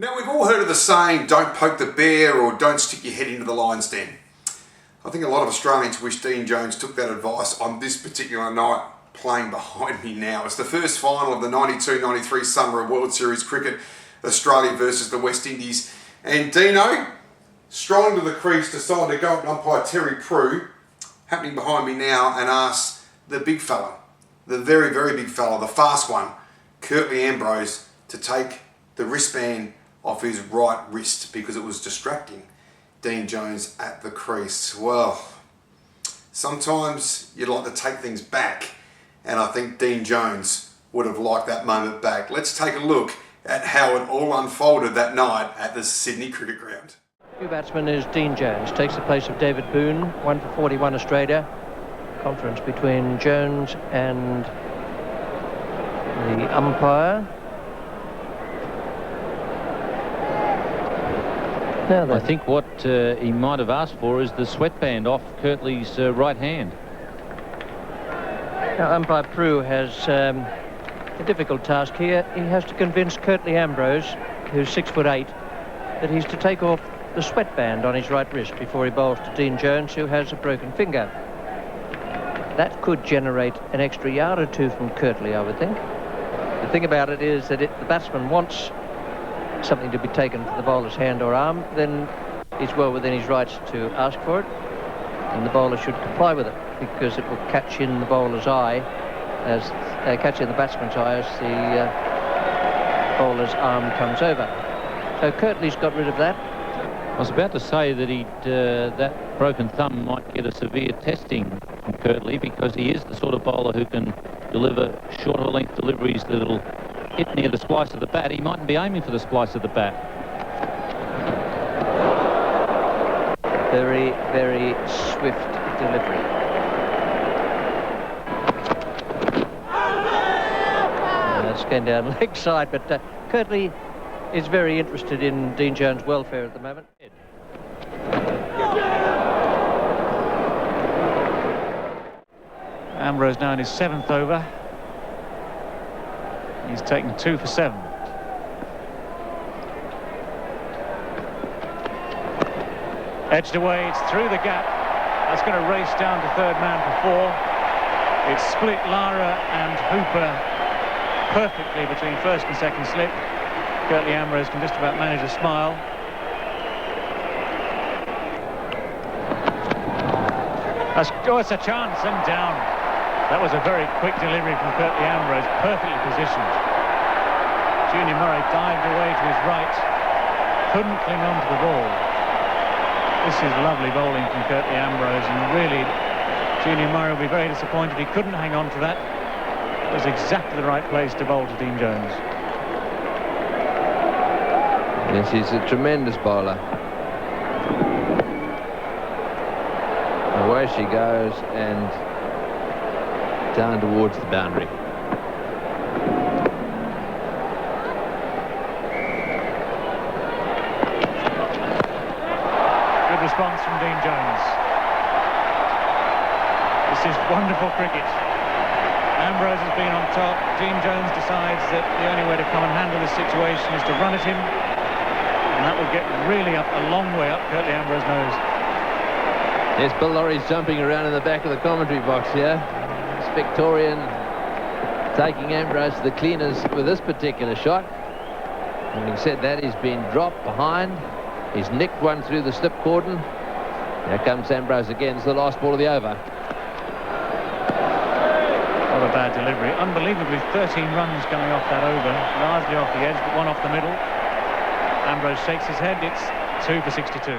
Now, we've all heard of the saying, don't poke the bear or don't stick your head into the lion's den. I think a lot of Australians wish Dean Jones took that advice on this particular night. Playing behind me now, it's the first final of the 92-93 Summer of World Series cricket, Australia versus the West Indies. And Deano, strolling to the crease, decided to go up and umpire Terry Prue, happening behind me now, and ask the big fella, the very, very big fella, the fast one, Curtley Ambrose, to take the wristband off his right wrist because it was distracting Dean Jones at the crease. Well, sometimes you'd like to take things back, and I think Dean Jones would have liked that moment back. Let's take a look at how it all unfolded that night at the Sydney Cricket Ground. New batsman is Dean Jones, takes the place of David Boone, 1 for 41 Australia. Conference between Jones and the umpire. I think what he might have asked for is the sweatband off Curtley's right hand. Now, umpire Prue has a difficult task here. He has to convince Curtley Ambrose, who's 6'8", that he's to take off the sweatband on his right wrist before he bowls to Dean Jones, who has a broken finger. That could generate an extra yard or two from Curtley, I would think. The thing about it is that if the batsman wants something to be taken from the bowler's hand or arm, then he's well within his rights to ask for it, and the bowler should comply with it, because it will catch in the bowler's eye, catch in the batsman's eye as the bowler's arm comes over. So Curtley's got rid of that. I was about to say that that broken thumb might get a severe testing from Curtley, because he is the sort of bowler who can deliver shorter length deliveries that'll hit near the splice of the bat. He mightn't be aiming for the splice of the bat. Very, very swift delivery. It's going down leg side, but Curtley is very interested in Dean Jones' welfare at the moment. Ambrose now in his 7th over. He's taken 2 for 7. Edged away, it's through the gap. That's going to race down to third man for 4. It's split Lara and Hooper perfectly between first and second slip. Curtley Ambrose can just about manage a smile. It's a chance and down. That was a very quick delivery from Curtley Ambrose, perfectly positioned. Junior Murray dived away to his right, couldn't cling on to the ball. This is lovely bowling from Curtley Ambrose, and really Junior Murray will be very disappointed he couldn't hang on to that. It was exactly the right place to bowl to Dean Jones. Yes, he's a tremendous bowler. Away she goes and down towards the boundary. Good response from Dean Jones. This is wonderful cricket. Ambrose has been on top. Dean Jones decides that the only way to come and handle this situation is to run at him, and that will get really up, a long way up Curtley Ambrose knows. Yes, Bill Laurie's jumping around in the back of the commentary box here. It's Victorian taking Ambrose to the cleaners with this particular shot. Having said that, he's been dropped behind. He's nicked one through the slip cordon. Here comes Ambrose again. It's the last ball of the over. Not a bad delivery. Unbelievably, 13 runs coming off that over. Largely off the edge, but one off the middle. Ambrose shakes his head. It's 2 for 62.